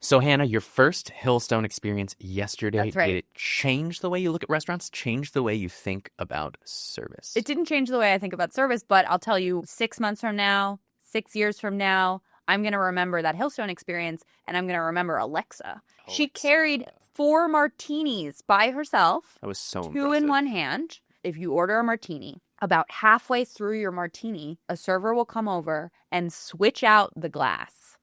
So, Hannah, your first Hillstone experience yesterday, That's right. did it change the way you look at restaurants, change the way you think about service? It didn't change the way I think about service, but I'll tell you 6 months from now, 6 years from now, I'm going to remember that Hillstone experience, and I'm going to remember Alexa. She carried 4 martinis by herself. That was so 2 impressive. in one hand. If you order a martini, about halfway through your martini, a server will come over and switch out the glass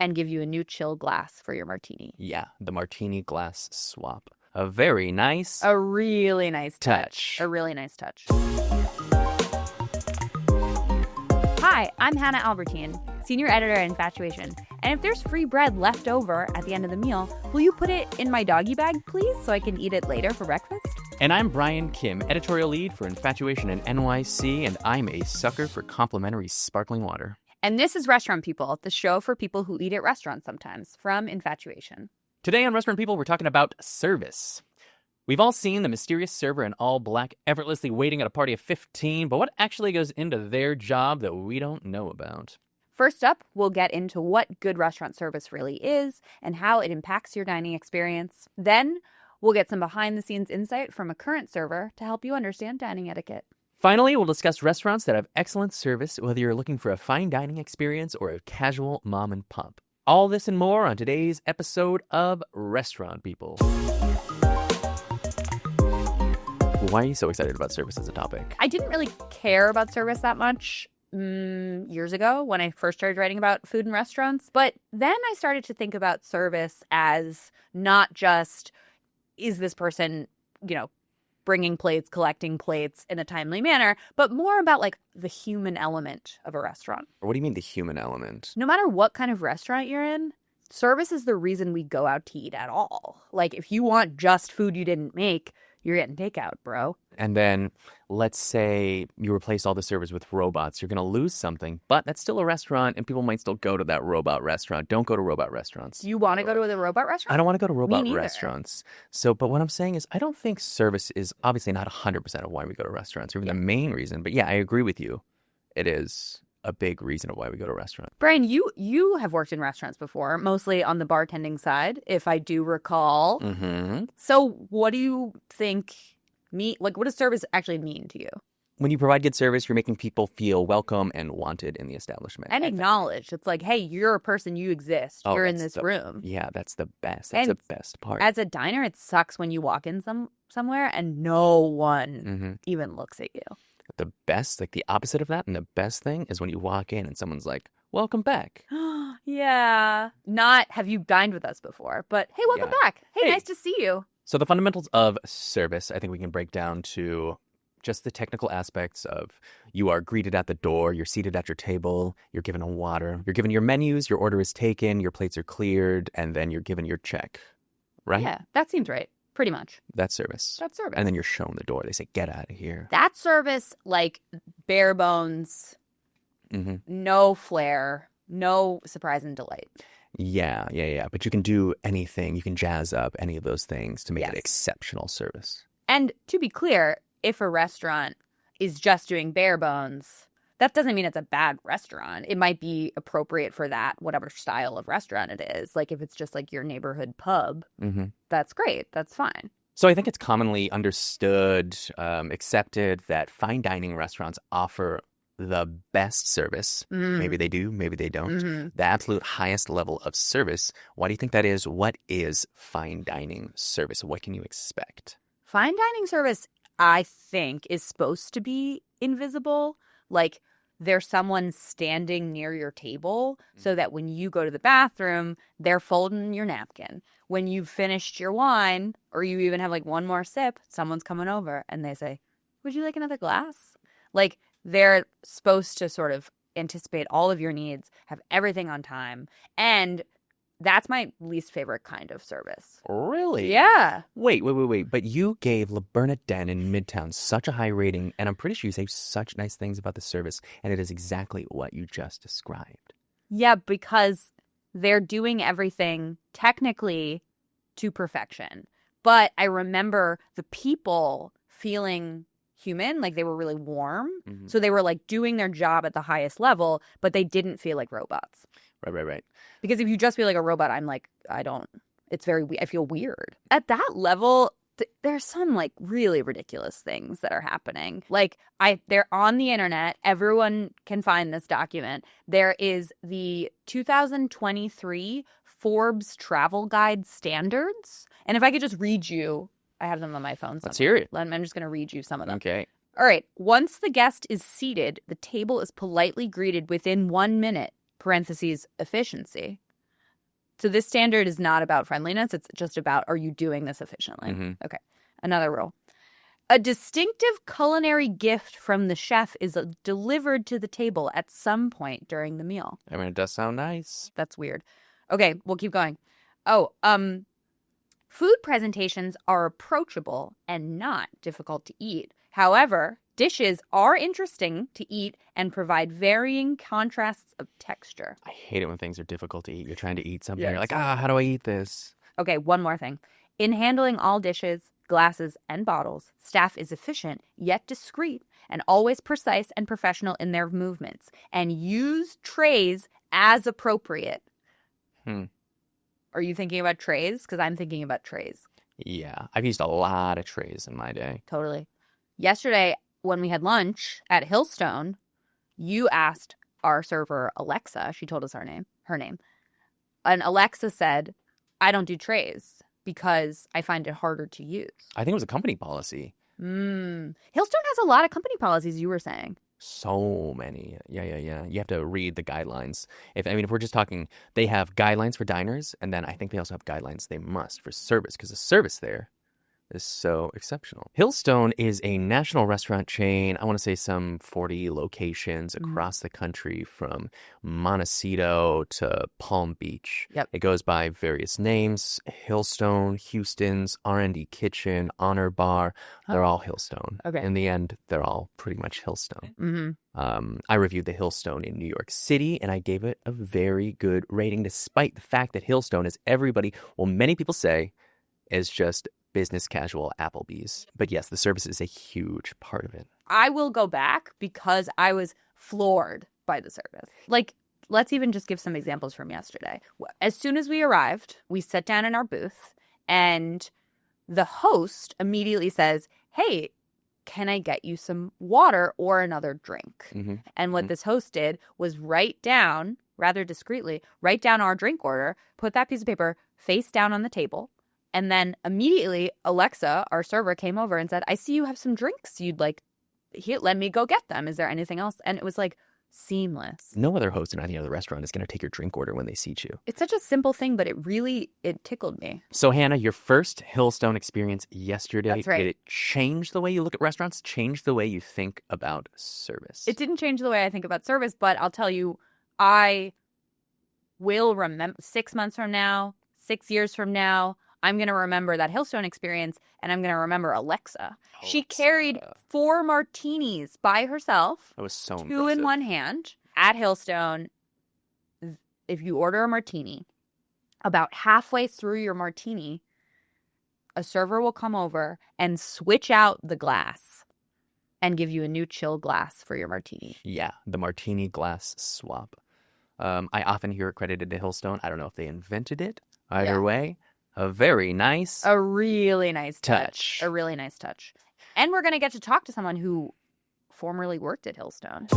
and give you a new chill glass for your martini. Yeah, the martini glass swap. A very nice... A really nice touch. A really nice touch. Hi, I'm Hannah Albertine, senior editor at Infatuation. And if there's free bread left over at the end of the meal, will you put it in my doggy bag, please, so I can eat it later for breakfast? And I'm Bryan Kim, editorial lead for Infatuation and NYC, and I'm a sucker for complimentary sparkling water. And this is Restaurant People, the show for people who eat at restaurants sometimes, from Infatuation. Today on Restaurant People, we're talking about service. We've all seen the mysterious server in all black effortlessly waiting at a party of 15, but what actually goes into their job that we don't know about? First up, we'll get into what good restaurant service really is and how it impacts your dining experience. Then, we'll get some behind-the-scenes insight from a current server to help you understand dining etiquette. Finally, we'll discuss restaurants that have excellent service, whether you're looking for a fine dining experience or a casual mom and pop. All this and more on today's episode of Restaurant People. Why are you so excited about service as a topic? I didn't really care about service that much years ago when I first started writing about food and restaurants. But then I started to think about service as not just, is this person, bringing plates, collecting plates in a timely manner, but more about like the human element of a restaurant. What do you mean the human element? No matter what kind of restaurant you're in, service is the reason we go out to eat at all. Like if you want just food you didn't make, you're getting takeout, bro. And then let's say you replace all the servers with robots. You're going to lose something, but that's still a restaurant and people might still go to that robot restaurant. Don't go to robot restaurants. Do you want to go to a robot restaurant? I don't want to go to robot neither. restaurants. But what I'm saying is I don't think service is obviously not 100% of why we go to restaurants, or even the main reason. But yeah, I agree with you. It is a big reason of why we go to restaurants. Bryan, you have worked in restaurants before, mostly on the bartending side, if I do recall. Mm-hmm. So what do you think, what does service actually mean to you? When you provide good service, you're making people feel welcome and wanted in the establishment. And acknowledged. It's like, hey, you're a person, you exist. You're in this room. Yeah, that's the best. That's the best part. As a diner, it sucks when you walk in somewhere and no one even looks at you. The best, like the opposite of that, and the best thing is when you walk in and someone's like, welcome back. Yeah. Not have you dined with us before, but hey, welcome back. Hey, nice to see you. So the fundamentals of service, I think we can break down to just the technical aspects of you are greeted at the door, you're seated at your table, you're given a water, you're given your menus, your order is taken, your plates are cleared, and then you're given your check, right? Yeah, that seems right. Pretty much. That's service. That's service. And then you're shown the door. They say, get out of here. That's service, like bare bones, no flair, no surprise and delight. Yeah. But you can do anything. You can jazz up any of those things to make it exceptional service. And to be clear, if a restaurant is just doing bare bones, that doesn't mean it's a bad restaurant. It might be appropriate for that, whatever style of restaurant it is. Like if it's just like your neighborhood pub, that's great. That's fine. So I think it's commonly understood, accepted that fine dining restaurants offer the best service. Maybe they do, maybe they don't. The absolute highest level of service. Why do you think that is? What is fine dining service? What can you expect? Fine dining service, I think, is supposed to be invisible. Like there's someone standing near your table so that when you go to the bathroom, they're folding your napkin. When you've finished your wine or you even have like one more sip, someone's coming over and they say, would you like another glass? Like they're supposed to sort of anticipate all of your needs, have everything on time. And that's my least favorite kind of service. Really? Yeah. Wait. But you gave La Bernardin in Midtown such a high rating, and I'm pretty sure you say such nice things about the service, and it is exactly what you just described. Yeah, because they're doing everything technically to perfection. But I remember the people feeling human, like they were really warm. So they were like doing their job at the highest level, but they didn't feel like robots. Right. Because if you just feel like a robot, I'm like, I feel weird. At that level, there's some like really ridiculous things that are happening. Like they're on the internet. Everyone can find this document. There is the 2023 Forbes Travel Guide Standards. And if I could just read you, I have them on my phone. Let's hear it. I'm just going to read you some of them. Okay. All right. Once the guest is seated, the table is politely greeted within 1 minute, parentheses, efficiency. So this standard is not about friendliness. It's just about, are you doing this efficiently? Mm-hmm. Okay. Another rule. A distinctive culinary gift from the chef is delivered to the table at some point during the meal. I mean, it does sound nice. That's weird. Okay, we'll keep going. Food presentations are approachable and not difficult to eat. However, dishes are interesting to eat and provide varying contrasts of texture. I hate it when things are difficult to eat. You're trying to eat something. Yes. You're like, how do I eat this? Okay, one more thing. In handling all dishes, glasses, and bottles, staff is efficient yet discreet and always precise and professional in their movements and use trays as appropriate. Are you thinking about trays? Because I'm thinking about trays. Yeah, I've used a lot of trays in my day. Totally. Yesterday, when we had lunch at Hillstone, you asked our server, Alexa, she told us her name, and Alexa said, I don't do trays because I find it harder to use. I think it was a company policy. Hillstone has a lot of company policies, you were saying. So many. Yeah. You have to read the guidelines. If we're just talking, they have guidelines for diners, and then I think they also have guidelines they must for service, because the service there is so exceptional. Hillstone is a national restaurant chain. I want to say some 40 locations across the country, from Montecito to Palm Beach. Yep. It goes by various names: Hillstone, Houston's, R&D Kitchen, Honor Bar. They're all Hillstone. Okay. In the end, they're all pretty much Hillstone. Mm-hmm. I reviewed the Hillstone in New York City, and I gave it a very good rating, despite the fact that Hillstone is many people say, is just business casual Applebee's. But yes, the service is a huge part of it. I will go back because I was floored by the service. Like, let's even just give some examples from yesterday. As soon as we arrived, we sat down in our booth, and the host immediately says, hey, can I get you some water or another drink? Mm-hmm. And what this host did was rather discreetly, write down our drink order, put that piece of paper face down on the table. And then immediately, Alexa, our server, came over and said, I see you have some drinks you'd like. Here, let me go get them. Is there anything else? And it was like seamless. No other host in any other restaurant is going to take your drink order when they seat you. It's such a simple thing, but it tickled me. So, Hannah, your first Hillstone experience yesterday, That's right. Did it change the way you look at restaurants, change the way you think about service? It didn't change the way I think about service, but I'll tell you, I will remember 6 months from now, 6 years from now, I'm going to remember that Hillstone experience, and I'm going to remember Alexa. She carried 4 martinis by herself. That was so 2 impressive. in one hand. At Hillstone, if you order a martini, about halfway through your martini, a server will come over and switch out the glass and give you a new chill glass for your martini. Yeah, the martini glass swap. I often hear it credited to Hillstone. I don't know if they invented it. Either way, a really nice touch. A really nice touch. And we're going to get to talk to someone who formerly worked at Hillstone.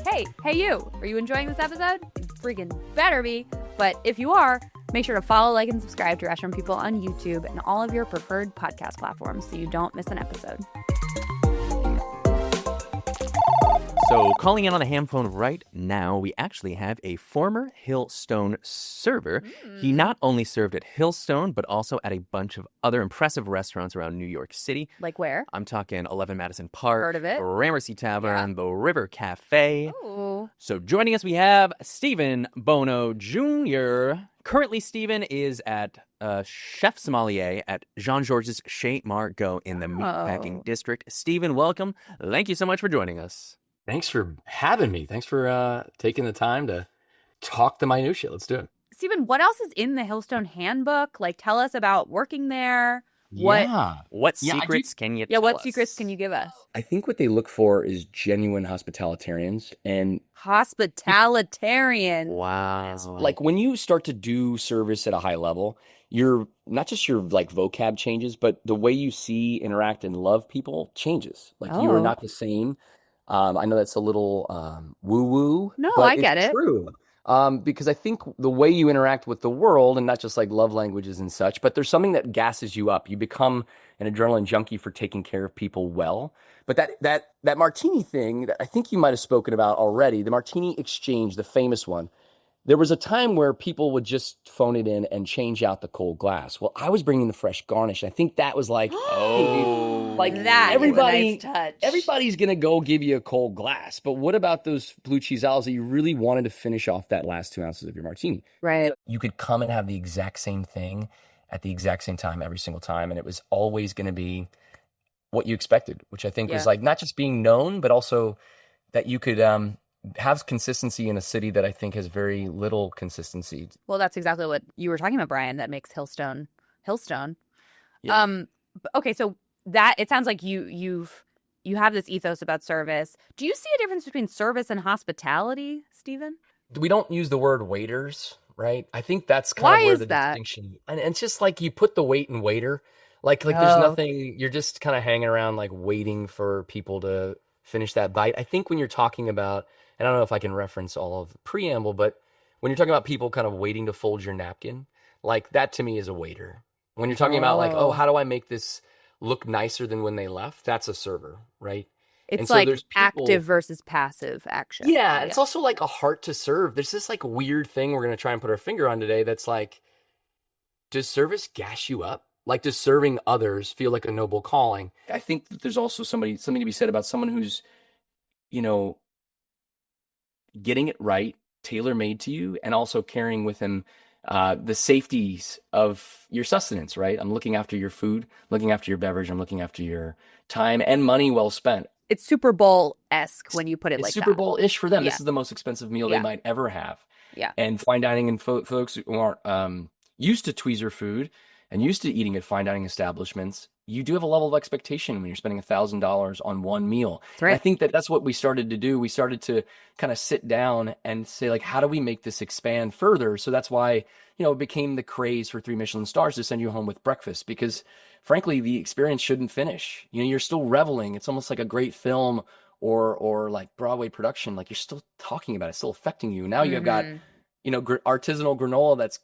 Hey you. Are you enjoying this episode? You freaking better be. But if you are, make sure to follow, like, and subscribe to Restaurant People on YouTube and all of your preferred podcast platforms so you don't miss an episode. So, calling in on the ham phone right now, we actually have a former Hillstone server. He not only served at Hillstone, but also at a bunch of other impressive restaurants around New York City. Like where? I'm talking 11 Madison Park. Heard of it. Gramercy Tavern, the River Cafe. Ooh. So, joining us, we have Steven Bono Jr. Currently, Steven is at chef sommelier at Jean-Georges Chez Margot in the Meatpacking District. Steven, welcome. Thank you so much for joining us. Thanks for having me. Thanks for taking the time to talk the minutiae. Let's do it. Steven, what else is in the Hillstone handbook? Like, tell us about working there. What? Yeah. What Yeah, I do- secrets can you Yeah, tell what us? secrets can you give us? I think what they look for is genuine hospitalitarians. And Hospitalitarian. Wow. like when you start to do service at a high level, you're not just your like vocab changes, but the way you see, interact, and love people changes. Like you are Oh. not the same. I know that's a little woo-woo, No, but I get it's it. true. Because I think the way you interact with the world, and not just like love languages and such, but there's something that gasses you up. You become an adrenaline junkie for taking care of people well. But that martini thing that I think you might have spoken about already, the martini exchange, the famous one. There was a time where people would just phone it in and change out the cold glass. Well, I was bringing the fresh garnish. I think that was like, hey, dude, like That is a everybody, nice touch. everybody's gonna go give you a cold glass. But what about those blue cheese olives that you really wanted to finish off that last 2 ounces of your martini? Right. You could come and have the exact same thing at the exact same time every single time, and it was always going to be what you expected, which I think was Yeah. like not just being known, but also that you could have consistency in a city that I think has very little consistency. Well, that's exactly what you were talking about, Brian. That makes Hillstone. Yeah. Okay, so that it sounds like you have this ethos about service. Do you see a difference between service and hospitality, Steven? We don't use the word waiters, right? I think that's kind Why of where is the that? distinction. And it's just like you put the weight in waiter. Like there's Oh. nothing. You're just kind of hanging around, like waiting for people to finish that bite. I think when you're talking about, and I don't know if I can reference all of the preamble, but when you're talking about people kind of waiting to fold your napkin, like that to me is a waiter. When you're talking about like, Oh. oh, how do I make this look nicer than when they left? That's a server, right? It's And so like there's people- active versus passive action. Yeah, it's also like a heart to serve. There's this like weird thing we're going to try and put our finger on today that's like, does service gas you up? Like, does serving others feel like a noble calling? I think that there's also something to be said about someone who's, getting it right, tailor-made to you, and also carrying with him the safeties of your sustenance, right? I'm looking after your food, looking after your beverage, I'm looking after your time and money well spent. It's Super Bowl-esque when you put it It's like Super that. Bowl-ish for them. Yeah. This is the most expensive meal Yeah. they might ever have. Yeah. And fine dining and folks who aren't used to tweezer food and used to eating at fine dining establishments, you do have a level of expectation when you're spending $1,000 on one meal. That's right. And I think that's what we started to do. We started to kind of sit down and say, like, how do we make this expand further? So that's why, it became the craze for 3 Michelin stars to send you home with breakfast, because frankly, the experience shouldn't finish. You're still reveling. It's almost like a great film or like Broadway production. Like, you're still talking about it, it's still affecting you. Now you've got, artisanal granola that's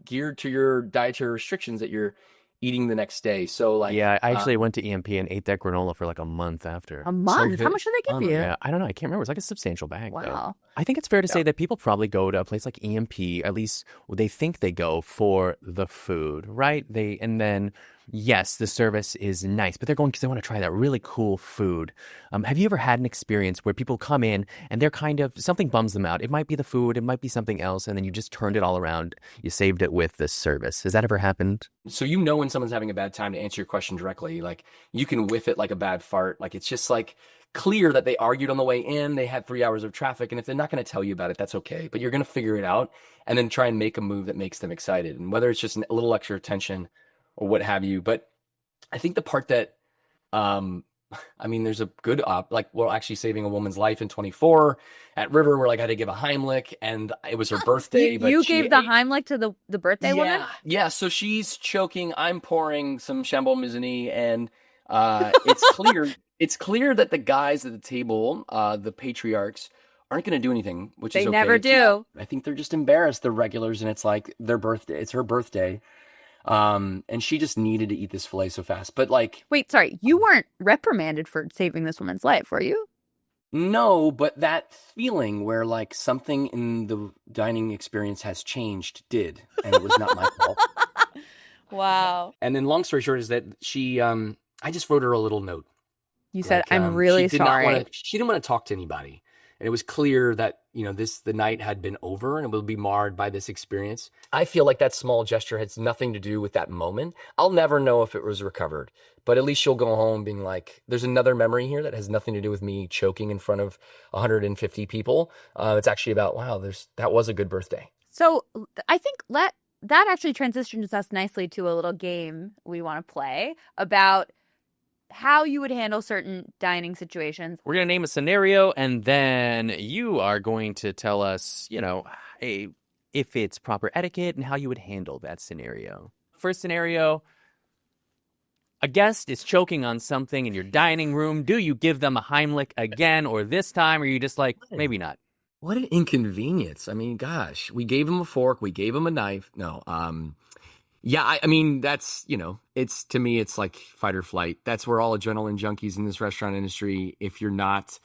geared to your dietary restrictions that you're eating the next day. So like, Yeah, I actually went to EMP and ate that granola for like a month after. A month? How good. much do they give you? Yeah, I don't know. I can't remember. It was like a substantial bag. though. Wow. I think it's fair to say that people probably go to a place like EMP, at least they think they go for the food, right? And then, yes, the service is nice, but they're going because they want to try that really cool food. Have you ever had an experience where people come in and they're kind of, something bums them out? It might be the food, it might be something else, and then you just turned it all around. You saved it with the service. Has that ever happened? So when someone's having a bad time, to answer your question directly, like you can whiff it like a bad fart. Like it's just like clear that they argued on the way in, they had 3 hours of traffic, and if they're not going to tell you about it, that's okay. But you're going to figure it out and then try and make a move that makes them excited. And whether it's just a little extra attention or what have you. But I think the part that, there's a good actually saving a woman's life in 24 at River, where like I had to give a Heimlich, and it was her birthday. You she gave the ate- Heimlich to the birthday woman? Yeah, so she's choking, I'm pouring some Chambon Musigny, and it's clear that the guys at the table, the patriarchs, aren't going to do anything, which They is okay. never do. I think they're just embarrassed, the regulars, and it's like their birthday. It's her birthday. And she just needed to eat this filet so fast. But like, Wait, sorry. You weren't reprimanded for saving this woman's life, were you? no, but that feeling where like something in the dining experience has changed did, and it was not my fault. Wow. And then long story short is that she, I just wrote her a little note. You said, Like, I'm really she did not sorry. she didn't want to talk to anybody. And it was clear that, the night had been over and it would be marred by this experience. I feel like that small gesture has nothing to do with that moment. I'll never know if it was recovered, but at least she'll go home being like, there's another memory here that has nothing to do with me choking in front of 150 people. It's actually about, wow, that was a good birthday. So I think let that actually transitions us nicely to a little game we want to play about how you would handle certain dining situations. We're going to name a scenario, and then you are going to tell us, if it's proper etiquette and how you would handle that scenario. First scenario, a guest is choking on something in your dining room. Do you give them a Heimlich again, or this time, or are you just like, maybe not? What an inconvenience. I mean, gosh, we gave him a fork. We gave him a knife. No, yeah, I mean, that's, to me, it's like fight or flight. That's where all adrenaline junkies in this restaurant industry, if you're not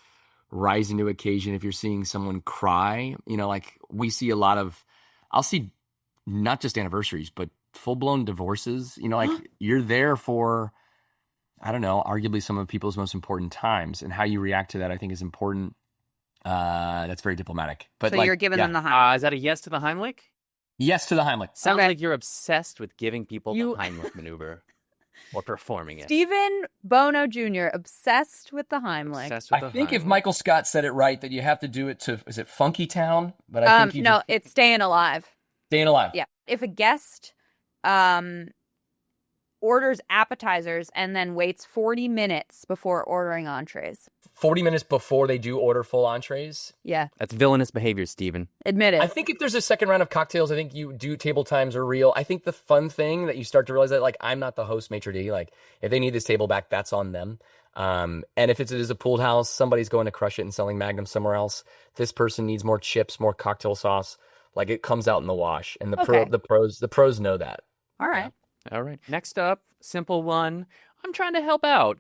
rising to occasion, if you're seeing someone cry, like we see I'll see not just anniversaries, but full-blown divorces, like you're there for, I don't know, arguably some of people's most important times, and how you react to that, I think, is important. That's very diplomatic. But so you're giving them the Heimlich. Is that a yes to the Heimlich? Yes to the Heimlich. Sounds like you're obsessed with giving people the Heimlich maneuver or performing it. Steven Bono Jr., obsessed with the Heimlich. I think if Michael Scott said it right, that you have to do it to, is it Funky Town? But I think it's Staying Alive. Staying Alive. Yeah. If a guest orders appetizers and then waits 40 minutes before ordering entrees. 40 minutes before they do order full entrees? Yeah. That's villainous behavior, Steven. Admit it. I think if there's a second round of cocktails, I think you do table times are real. I think the fun thing that you start to realize that, like, I'm not the host maitre d'. Like, if they need this table back, that's on them. And if it is a pooled house, somebody's going to crush it and selling Magnum somewhere else. This person needs more chips, more cocktail sauce. Like, it comes out in the wash. And the pros know that. All right. Yeah. All right. Next up, simple one. I'm trying to help out,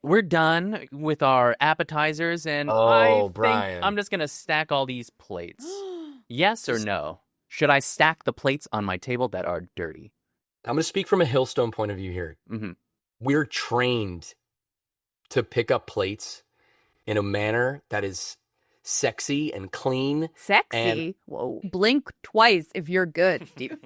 we're done with our appetizers, and I think I'm just going to stack all these plates. Yes or no? Should I stack the plates on my table that are dirty? I'm going to speak from a Hillstone point of view here. Mm-hmm. We're trained to pick up plates in a manner that is sexy and clean. Sexy? Whoa. Blink twice if you're good, Steve.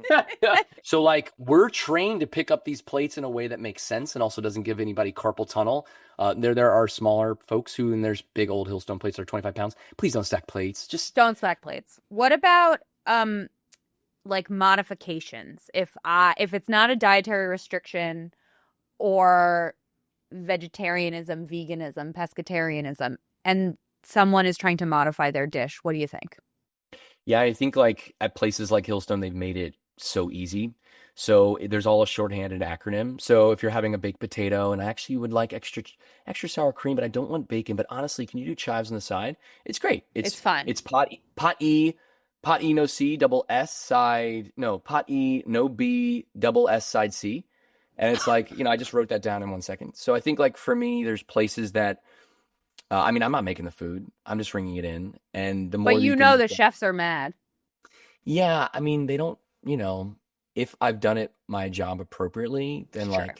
So, like, we're trained to pick up these plates in a way that makes sense and also doesn't give anybody carpal tunnel. There are smaller folks who, and there's big old Hillstone plates that are 25 pounds. Please don't stack plates. Just don't stack plates. What about like modifications? If it's not a dietary restriction or vegetarianism, veganism, pescatarianism, and someone is trying to modify their dish, what do you think? Yeah, I think like at places like Hillstone, they've made it so easy. So there's all a shorthanded acronym. So if you're having a baked potato, and I actually would like extra sour cream, but I don't want bacon. But honestly, can you do chives on the side? It's great. It's fun. It's pot E no C double S side pot E no B double S side C, and it's like I just wrote that down in 1 second. So I think like for me, there's places that. I'm not making the food. I'm just ringing it in. And the more But the chefs are mad. Yeah. I mean, they don't, if I've done it my job appropriately, then sure.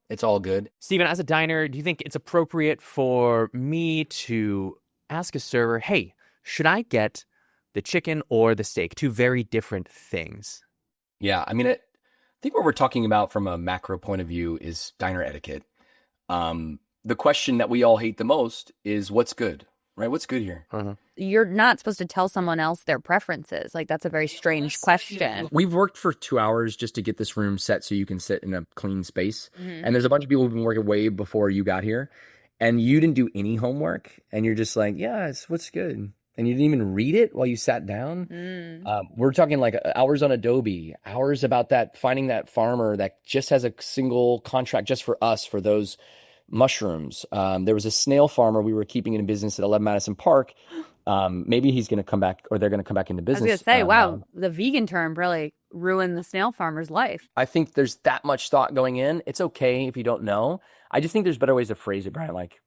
It's all good. Steven, as a diner, do you think it's appropriate for me to ask a server, hey, should I get the chicken or the steak? Two very different things. Yeah. I mean, I think what we're talking about from a macro point of view is diner etiquette. The question that we all hate the most is what's good, right? What's good here? Uh-huh. You're not supposed to tell someone else their preferences. Like, that's a very strange question. We've worked for 2 hours just to get this room set so you can sit in a clean space. Mm-hmm. And there's a bunch of people who've been working way before you got here. And you didn't do any homework. And you're just like, yeah, it's what's good. And you didn't even read it while you sat down. We're talking like hours on Adobe, hours about finding that farmer that just has a single contract just for us, for those mushrooms. There was a snail farmer we were keeping in business at 11 Madison Park. Maybe he's going to come back, or they're going to come back into business. I was going to say, wow, the vegan term really ruined the snail farmer's life. I think there's that much thought going in. It's okay if you don't know. I just think there's better ways to phrase it, Brian. Like,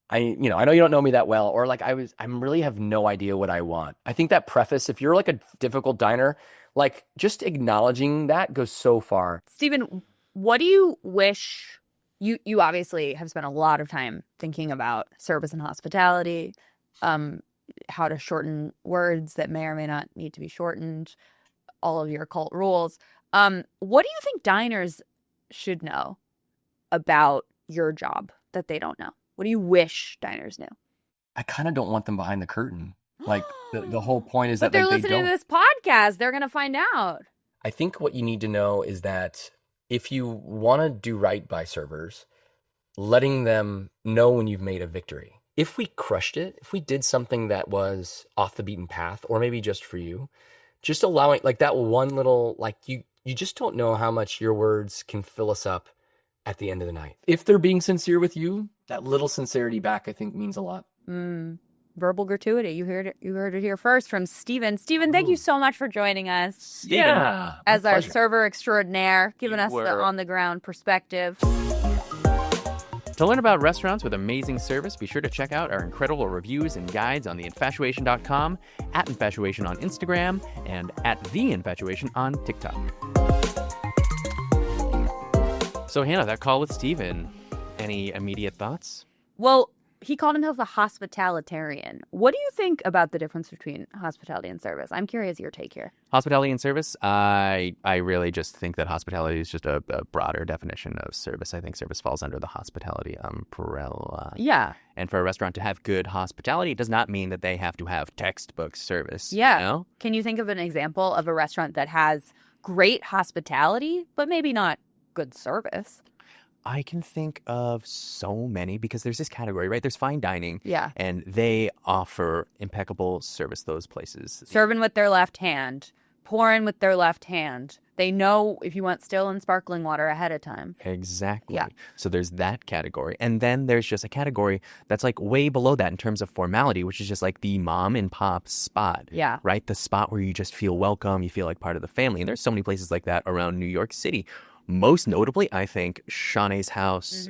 I know you don't know me that well, or like I really have no idea what I want. I think that preface, if you're like a difficult diner, like just acknowledging that goes so far. Steven, what do you wish? You obviously have spent a lot of time thinking about service and hospitality, how to shorten words that may or may not need to be shortened, all of your cult rules. What do you think diners should know about your job that they don't know? What do you wish diners knew? I kind of don't want them behind the curtain. Like the whole point is but that they're like, listening they don't. to this podcast. They're going to find out. I think what you need to know is that if you want to do right by servers, letting them know when you've made a victory. If we crushed it, if we did something that was off the beaten path, or maybe just for you, just allowing like that one little, like you just don't know how much your words can fill us up at the end of the night. If they're being sincere with you, that little sincerity back, I think, means a lot. Verbal gratuity. You heard it here first from Steven. Steven, thank you so much for joining us. Steven. Yeah. As our server extraordinaire, giving us the on-the-ground perspective. To learn about restaurants with amazing service, be sure to check out our incredible reviews and guides on theinfatuation.com, at Infatuation on Instagram, and at TheInfatuation on TikTok. So, Hannah, that call with Steven, any immediate thoughts? Well, he called himself a hospitalitarian. What do you think about the difference between hospitality and service? I'm curious your take here. Hospitality and service? I really just think that hospitality is just a broader definition of service. I think service falls under the hospitality umbrella. Yeah. And for a restaurant to have good hospitality, it does not mean that they have to have textbook service. Yeah. You know? Can you think of an example of a restaurant that has great hospitality, but maybe not good service? I can think of so many because there's this category, right? There's fine dining. Yeah. And they offer impeccable service, those places. Serving with their left hand, pouring with their left hand. They know if you want still and sparkling water ahead of time. Exactly. Yeah. So there's that category. And then there's just a category that's like way below that in terms of formality, which is just like the mom and pop spot. Yeah. Right? The spot where you just feel welcome, you feel like part of the family. And there's so many places like that around New York City. Most notably, I think, Shawnee's House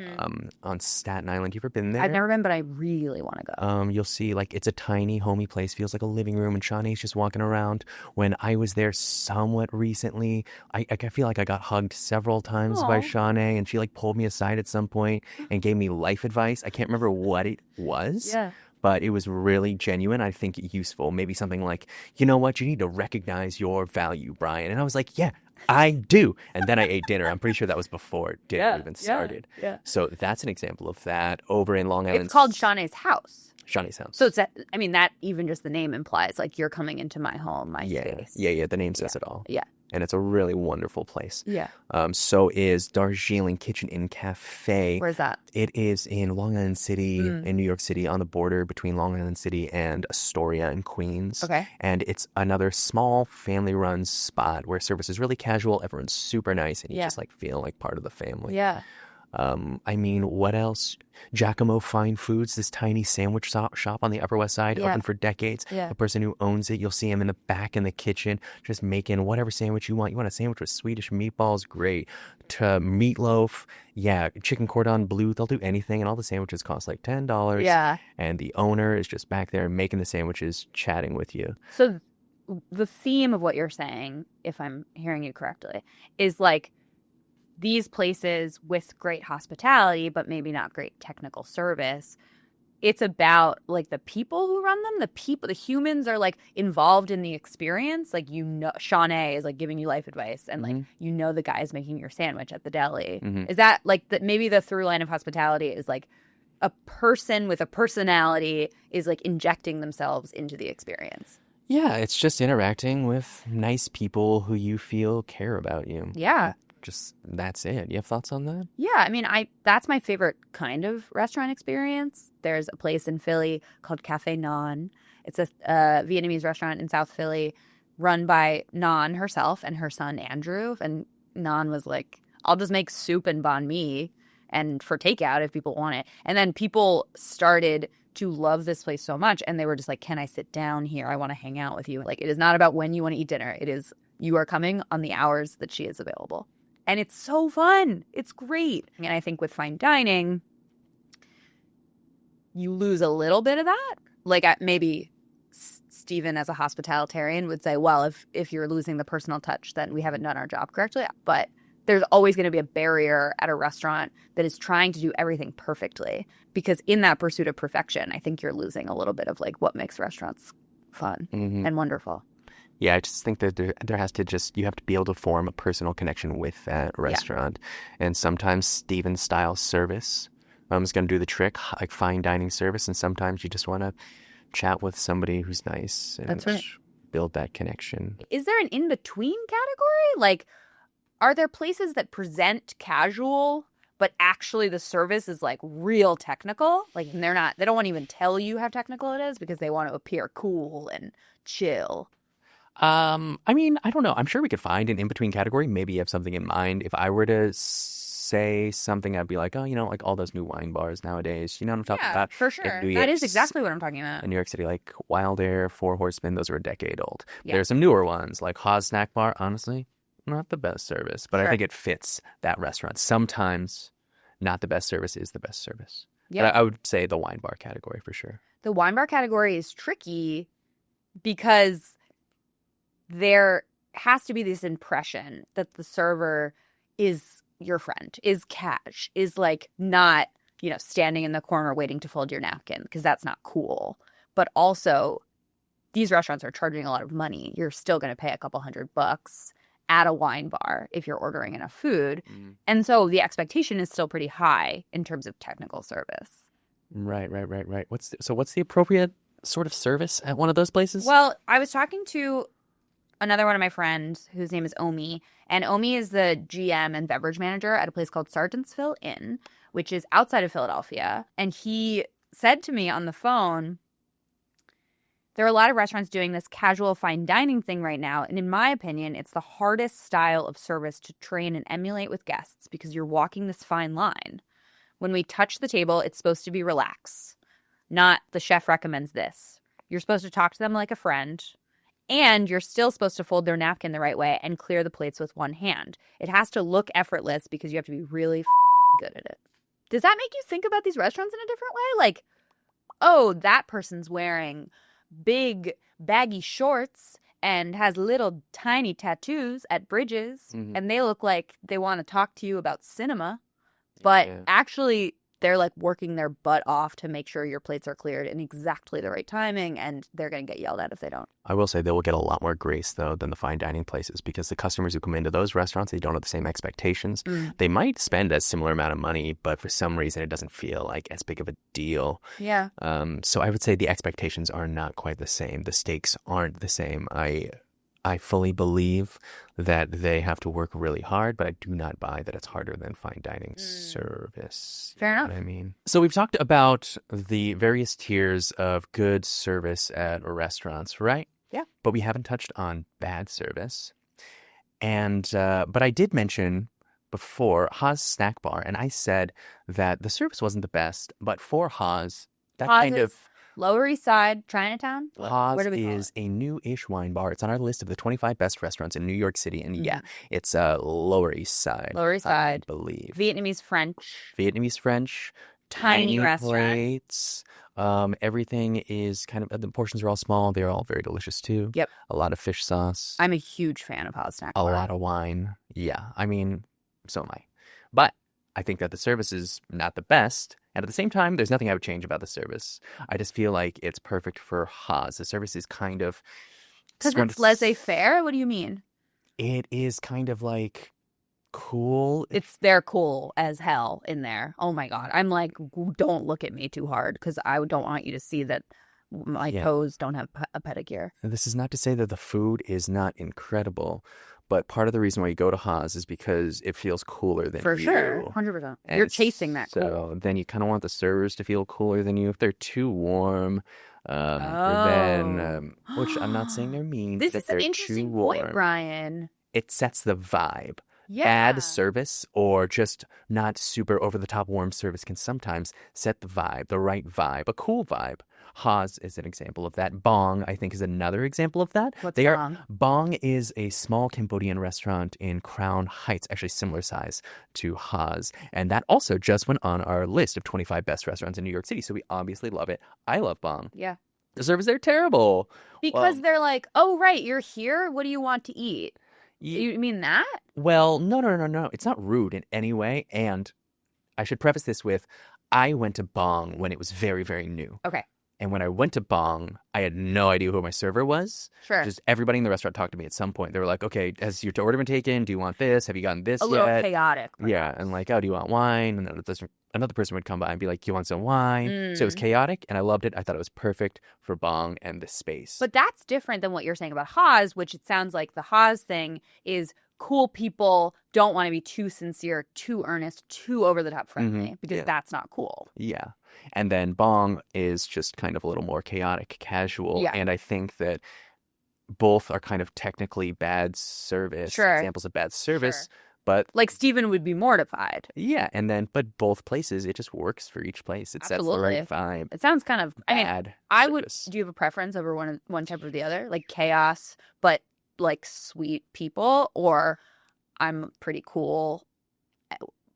on Staten Island. You ever been there? I've never been, but I really want to go. You'll see, like, it's a tiny, homey place. Feels like a living room, and Shawnee's just walking around. When I was there somewhat recently, I feel like I got hugged several times by Shawnee, and she, like, pulled me aside at some point and gave me life advice. I can't remember what it was. Yeah. But it was really genuine. I think useful. Maybe something like, you know what? You need to recognize your value, Bryan. And I was like, yeah, I do. And then I ate dinner. I'm pretty sure that was before dinner even started. Yeah. So that's an example of that over in Long Island. It's called Shawnee's House. Shawnee's House. So it's that, I mean, that even just the name implies like you're coming into my home, my space. Yeah. The name says it all. Yeah. And it's a really wonderful place. Yeah. So is Darjeeling Kitchen and Cafe. Where's that? It is in Long Island City, in New York City, on the border between Long Island City and Astoria and Queens. Okay. And it's another small family-run spot where service is really casual. Everyone's super nice, and you just like feel like part of the family. Yeah. I mean, what else? Giacomo Fine Foods, this tiny sandwich shop on the Upper West Side, open for decades. Yeah. The person who owns it, you'll see him in the back in the kitchen, just making whatever sandwich you want. You want a sandwich with Swedish meatballs? Great. To meatloaf, chicken cordon bleu, they'll do anything, and all the sandwiches cost like $10. Yeah. And the owner is just back there making the sandwiches, chatting with you. So the theme of what you're saying, if I'm hearing you correctly, is like these places with great hospitality, but maybe not great technical service. It's about like the people who run them. The humans are like involved in the experience. Like, you know, Shawnee is like giving you life advice, and like, you know, the guy's making your sandwich at the deli. Is that like maybe the through line of hospitality is like a person with a personality is like injecting themselves into the experience? Yeah, it's just interacting with nice people who you feel care about you. Yeah. Just that's it. You have thoughts on that? Yeah, I mean, that's my favorite kind of restaurant experience. There's a place in Philly called Cafe Nan. It's a Vietnamese restaurant in South Philly run by Nan herself and her son Andrew. And Nan was like, I'll just make soup and banh mi and for takeout if people want it. And then people started to love this place so much, and they were just like, can I sit down here? I want to hang out with you. Like, it is not about when you want to eat dinner. It is you are coming on the hours that she is available. And it's so fun. It's great. And I think with fine dining, you lose a little bit of that. Like, maybe Steven, as a hospitalitarian, would say, well, if you're losing the personal touch, then we haven't done our job correctly. But there's always going to be a barrier at a restaurant that is trying to do everything perfectly. Because in that pursuit of perfection, I think you're losing a little bit of like what makes restaurants fun and wonderful. Yeah, I just think that there has to you have to be able to form a personal connection with that restaurant. Yeah. And sometimes Steven-style service is going to do the trick, like fine dining service. And sometimes you just want to chat with somebody who's nice. And that's right. build that connection. Is there an in-between category? Like, are there places that present casual, but actually the service is like real technical? Like, and they don't want to even tell you how technical it is because they want to appear cool and chill. I mean, I don't know. I'm sure we could find an in-between category. Maybe you have something in mind. If I were to say something, I'd be like, oh, like all those new wine bars nowadays. You know what I'm talking about? For sure. That is exactly what I'm talking about. In New York City, like Wild Air, Four Horsemen, those are a decade old. Yeah. There's some newer ones, like Haas Snack Bar. Honestly, not the best service, but Sure. I think it fits that restaurant. Sometimes not the best service is the best service. Yeah. But I would say the wine bar category for sure. The wine bar category is tricky because there has to be this impression that the server is your friend, is cash, is like not, standing in the corner waiting to fold your napkin, because that's not cool. But also, these restaurants are charging a lot of money. You're still going to pay a couple $100 at a wine bar if you're ordering enough food. And so the expectation is still pretty high in terms of technical service. Right. What's the appropriate sort of service at one of those places? Well, I was talking to another one of my friends whose name is Omi, and Omi is the GM and beverage manager at a place called Sargent'sville Inn, which is outside of Philadelphia. And he said to me on the phone, there are a lot of restaurants doing this casual fine dining thing right now, and in my opinion, it's the hardest style of service to train and emulate with guests because you're walking this fine line. When we touch the table, it's supposed to be relaxed, not the chef recommends this. You're supposed to talk to them like a friend, and you're still supposed to fold their napkin the right way and clear the plates with one hand. It has to look effortless because you have to be really good at it. Does that make you think about these restaurants in a different way? Like, oh, that person's wearing big baggy shorts and has little tiny tattoos at bridges, and they look like they want to talk to you about cinema, but actually they're like working their butt off to make sure your plates are cleared in exactly the right timing, and they're going to get yelled at if they don't. I will say they will get a lot more grace, though, than the fine dining places, because the customers who come into those restaurants, they don't have the same expectations. They might spend a similar amount of money, but for some reason it doesn't feel like as big of a deal. Yeah. So I would say the expectations are not quite the same. The stakes aren't the same. I fully believe that they have to work really hard, but I do not buy that it's harder than fine dining service. Fair enough. What I mean. So we've talked about the various tiers of good service at restaurants, right? Yeah. But we haven't touched on bad service. And but I did mention before Haas Snack Bar, and I said that the service wasn't the best, but for Haas, that Haas kind is of... Lower East Side, Chinatown? Haas Where do we call is a new-ish wine bar. It's on our list of the 25 best restaurants in New York City. And yeah, it's Lower East Side. Lower East Side. I believe. Vietnamese French. Tiny restaurant. Plates. Everything is kind of, the portions are all small. They're all very delicious too. Yep. A lot of fish sauce. I'm a huge fan of Haas Snack A Bar. lot of wine. Yeah. I mean, so am I. But I think that the service is not the best. And at the same time, there's nothing I would change about the service. I just feel like it's perfect for Haas. The service is kind of... Because it's laissez-faire? What do you mean? It is kind of like cool. They're cool as hell in there. Oh my God. I'm like, don't look at me too hard because I don't want you to see that my toes don't have a pedicure. And this is not to say that the food is not incredible, but part of the reason why you go to Haas is because it feels cooler than you. For sure. 100%. You're chasing that cool. So then you kind of want the servers to feel cooler than you. If they're too warm, then, which I'm not saying they're mean. This is an interesting point, Bryan. It sets the vibe. Yeah. Bad service or just not super over-the-top warm service can sometimes set the vibe, the right vibe, a cool vibe. Haas is an example of that. Bong, I think, is another example of that. What's Bong? Bong is a small Cambodian restaurant in Crown Heights, actually similar size to Haas. And that also just went on our list of 25 best restaurants in New York City. So we obviously love it. I love Bong. Yeah. The service there terrible. Because they're like, oh, right, you're here. What do you want to eat? You mean that? Well, no. It's not rude in any way. And I should preface this with, I went to Bong when it was very, very new. Okay. And when I went to Bong, I had no idea who my server was. Sure. Just everybody in the restaurant talked to me at some point. They were like, okay, has your order been taken? Do you want this? Have you gotten this A little yet? chaotic. Yeah. perhaps. And like, oh, do you want wine? And then another person would come by and be like, you want some wine? So it was chaotic, and I loved it. I thought it was perfect for Bong and the space. But that's different than what you're saying about Haas, which it sounds like the Haas thing is cool people don't want to be too sincere, too earnest, too over-the-top friendly, because Yeah. that's not cool. Yeah. And then Bong is just kind of a little more chaotic, casual. Yeah. And I think that both are kind of technically bad service, Sure. examples of bad service. Sure. But Like Steven would be mortified. yeah, but both places, it just works for each place. It sets the right Absolutely. vibe. It sounds kind of, I mean, Bad I would, service. do you have a preference over one type or the other? Like chaos, but like sweet people, or I'm pretty cool,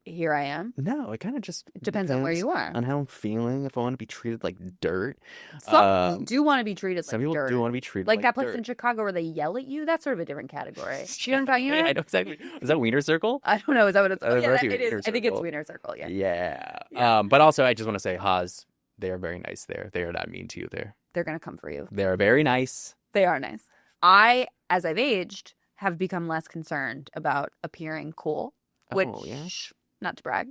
here I am? No, it kind of just It depends on where you are. on how I'm feeling. If I want to be treated like dirt. Some people do want to be treated Some like people dirt. do want to be treated Like that place dirt. in Chicago where they yell at you, that's sort of a different category. Do you know what I'm talking I about? know exactly. Is that Wiener Circle? I don't know. Is that what it's I don't know yeah, if you it Wiener is. I think it's Circle. Wiener Circle, yeah. Yeah. But also, I just want to say, Haas, they are very nice there. They are not mean to you there. They're going to come for you. They are very nice. They are nice. I, as I've aged, have become less concerned about appearing cool, which, Oh, yeah? not to brag,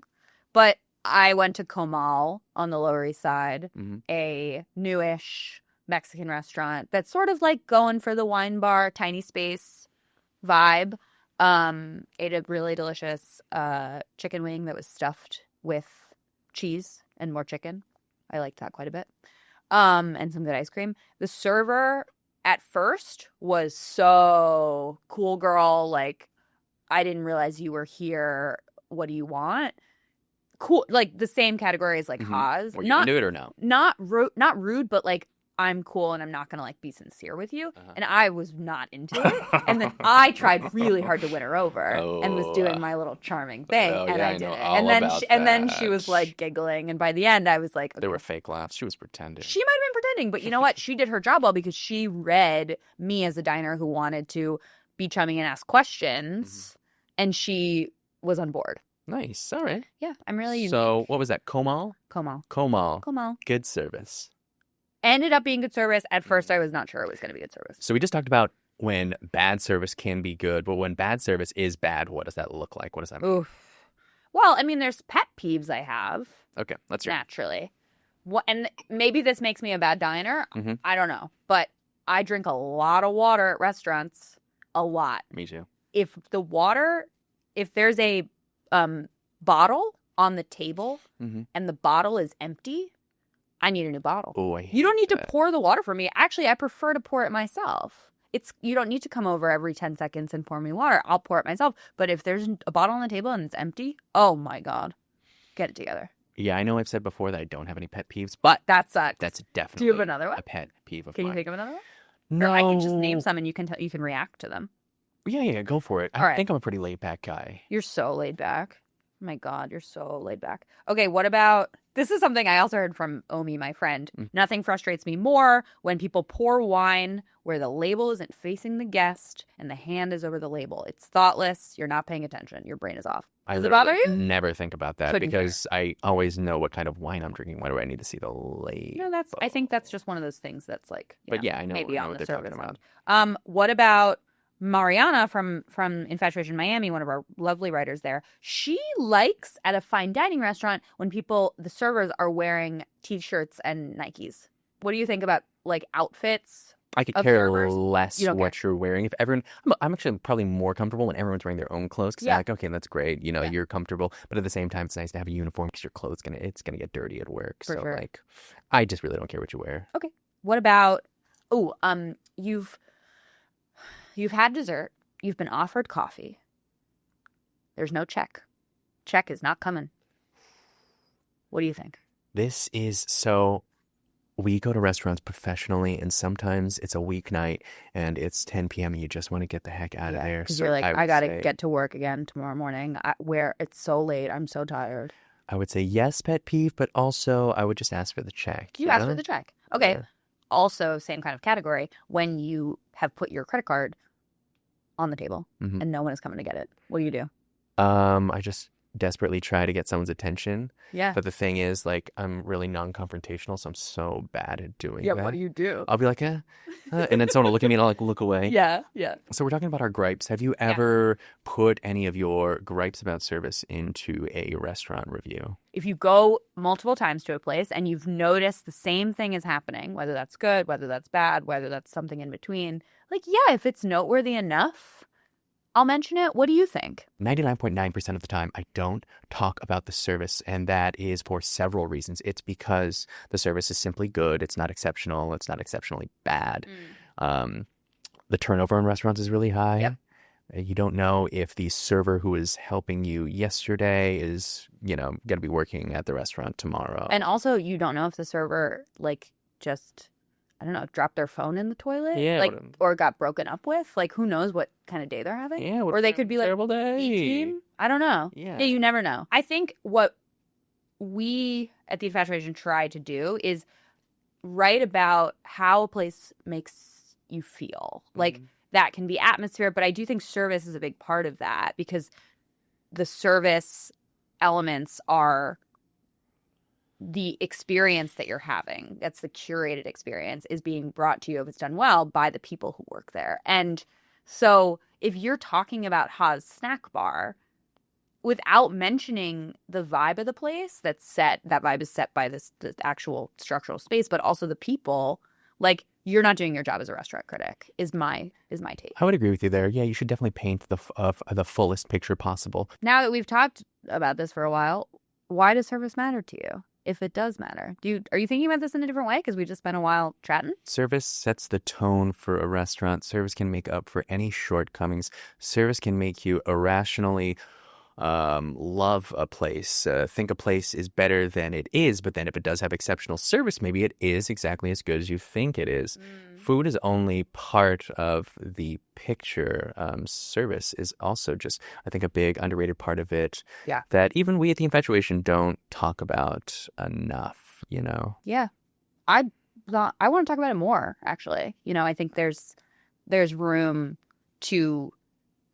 but I went to Comal on the Lower East Side, Mhm. a newish Mexican restaurant that's sort of like going for the wine bar, tiny space vibe. Ate a really delicious chicken wing that was stuffed with cheese and more chicken. I liked that quite a bit. And some good ice cream. The server at first was so cool, girl. Like, I didn't realize you were here. What do you want? Cool, like the same category as like Mhm. Haas. Were you Not into it or no? not rude, but like I'm cool and I'm not gonna like be sincere with you. Uh-huh. And I was not into it. And then I tried really hard to win her over and was doing my little charming thing, Oh, and yeah, I I did know it. all And then about and then she that. was like giggling, and by the end I was like, They were fake laughs. She was pretending. she might have been pretending, but you know what? She did her job well because she read me as a diner who wanted to be chummy and ask questions, and she was on board. Nice. All right. Yeah, I'm really unique. So, what was that? Comal? Comal. Comal. Good service. Ended up being good service. At first, I was not sure it was going to be good service. So, we just talked about when bad service can be good, but when bad service is bad, what does that look like? What does that mean? Oof. Well, I mean, there's pet peeves I have, Okay, let's hear it. naturally. And maybe this makes me a bad diner. Mhm. I don't know. But I drink a lot of water at restaurants. A lot. Me too. If there's a bottle on the table Mhm. and the bottle is empty, I need a new bottle. Oh, You don't need to pour the water for me. Actually, I prefer to pour it myself. You don't need to come over every 10 seconds and pour me water. I'll pour it myself. But if there's a bottle on the table and it's empty, oh my God. Get it together. Yeah, I know I've said before that I don't have any pet peeves, but That sucks. that's Do definitely you have another one? a pet peeve of Can you mine. think of another one? No. Or I can just name some and you can react to them. Yeah, go for it. All I right. think I'm a pretty laid back guy. You're so laid back. Oh my God, you're so laid back. Okay, what about, this is something I also heard from Omi, my friend. Nothing frustrates me more when people pour wine where the label isn't facing the guest and the hand is over the label. It's thoughtless. You're not paying attention. Your brain is off. I Does it bother literally you? never think about that Couldn't care. because I always know what kind of wine I'm drinking. Why do I need to see the label? No, I think that's just one of those things that's like, But yeah, I know, maybe I know on what the they're talking service about. end. What about Mariana from Infatuation Miami, one of our lovely writers there? She likes at a fine dining restaurant when the servers are wearing T-shirts and Nikes. What do you think about like outfits? I could of care servers? less You don't what you're wearing. If everyone, I'm actually probably more comfortable when everyone's wearing their own clothes because Yeah. I'm like, okay, that's great. You know, Yeah. you're comfortable, but at the same time, it's nice to have a uniform because your clothes it's gonna get dirty at work. For so sure. like, I just really don't care what you wear. Okay. What about you've had dessert, you've been offered coffee. There's no check. Check is not coming. What do you think? This is so. We go to restaurants professionally, and sometimes it's a weeknight and it's 10 p.m. and you just want to get the heck out of there. Because So you're like, I would got to say- get to work again tomorrow morning. Where it's so late, I'm so tired. I would say yes, pet peeve, but also I would just ask for the check. You ask know? for the check. Okay. Yeah. Also, same kind of category. When you have put your credit card on the table Mhm. and no one is coming to get it, what do you do? I just desperately try to get someone's attention. Yeah. But the thing is, like, I'm really non-confrontational, so I'm so bad at doing that. What do you do? I'll be like, and then someone will look at me and I'll like look away. Yeah. So we're talking about our gripes. Have you ever put any of your gripes about service into a restaurant review? If you go multiple times to a place and you've noticed the same thing is happening, whether that's good, whether that's bad, whether that's something in between, like, if it's noteworthy enough, I'll mention it. What do you think? 99.9% of the time, I don't talk about the service, and that is for several reasons. It's because the service is simply good. It's not exceptional. It's not exceptionally bad. The turnover in restaurants is really high. Yep. You don't know if the server who was helping you yesterday is, going to be working at the restaurant tomorrow. And also, you don't know if the server, like, just, I don't know, dropped their phone in the toilet? Yeah. Like, or got broken up with? Like, who knows what kind of day they're having? Yeah. Or they could be like, terrible day. team? I don't know. Yeah. You never know. I think what we at the Infatuation try to do is write about how a place makes you feel. Like, that can be atmosphere, but I do think service is a big part of that, because the service elements are the experience that you're having. That's the curated experience, is being brought to you, if it's done well, by the people who work there. And so if you're talking about Ha's Snack Bar without mentioning the vibe of the place that vibe is set by the actual structural space, but also the people, like, you're not doing your job as a restaurant critic, is my take. I would agree with you there. Yeah, you should definitely paint the fullest picture possible. Now that we've talked about this for a while, why does service matter to you? If it does matter, are you thinking about this in a different way? Because we just spent a while chatting. Service sets the tone for a restaurant. Service can make up for any shortcomings. Service can make you irrationally love a place, think a place is better than it is, but then if it does have exceptional service, maybe it is exactly as good as you think it is. Food is only part of the picture. Service is also just, I think, a big underrated part of it. Yeah. That even we at the Infatuation don't talk about enough, Yeah. I want to talk about it more, actually. I think there's room to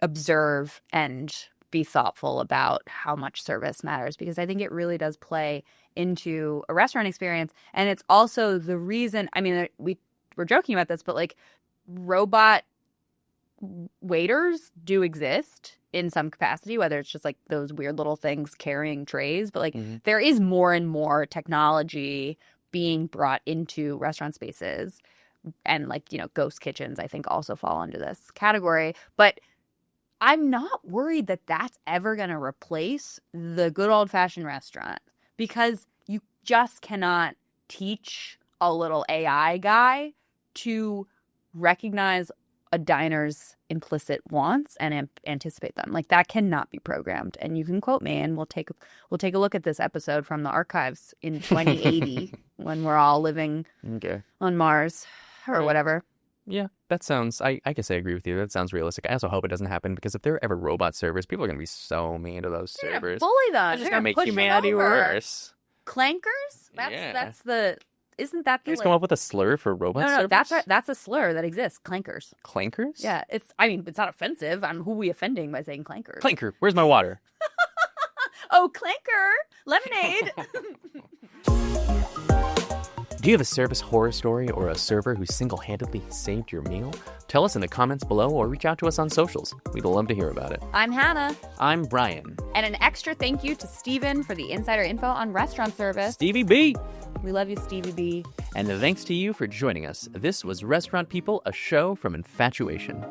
observe and be thoughtful about how much service matters, because I think it really does play into a restaurant experience. And it's also the reason, I mean, we're joking about this, but like, robot waiters do exist in some capacity, whether it's just like those weird little things carrying trays, but like there is more and more technology being brought into restaurant spaces, and like, ghost kitchens, I think, also fall under this category. But I'm not worried that that's ever going to replace the good old-fashioned restaurant, because you just cannot teach a little AI guy to recognize a diner's implicit wants and anticipate them. Like, that cannot be programmed. And you can quote me, and we'll take a look at this episode from the archives in 2080 when we're all living on Mars or whatever. Yeah, that sounds, I guess I agree with you. That sounds realistic. I also hope it doesn't happen, because if there are ever robot servers, people are going to be so mean to those servers. Bully them. They're just going to make humanity worse. Clankers? Isn't that the You guys come up with a slur for robot servers? No, that's a slur that exists. Clankers. Clankers? Yeah, it's not offensive. Who are we offending by saying clankers? Clanker, where's my water? Oh, clanker! Lemonade! Do you have a service horror story or a server who single-handedly saved your meal? Tell us in the comments below or reach out to us on socials. We'd love to hear about it. I'm Hannah. I'm Bryan. And an extra thank you to Steven for the insider info on restaurant service. Stevie B. We love you, Stevie B. And thanks to you for joining us. This was Restaurant People, a show from Infatuation.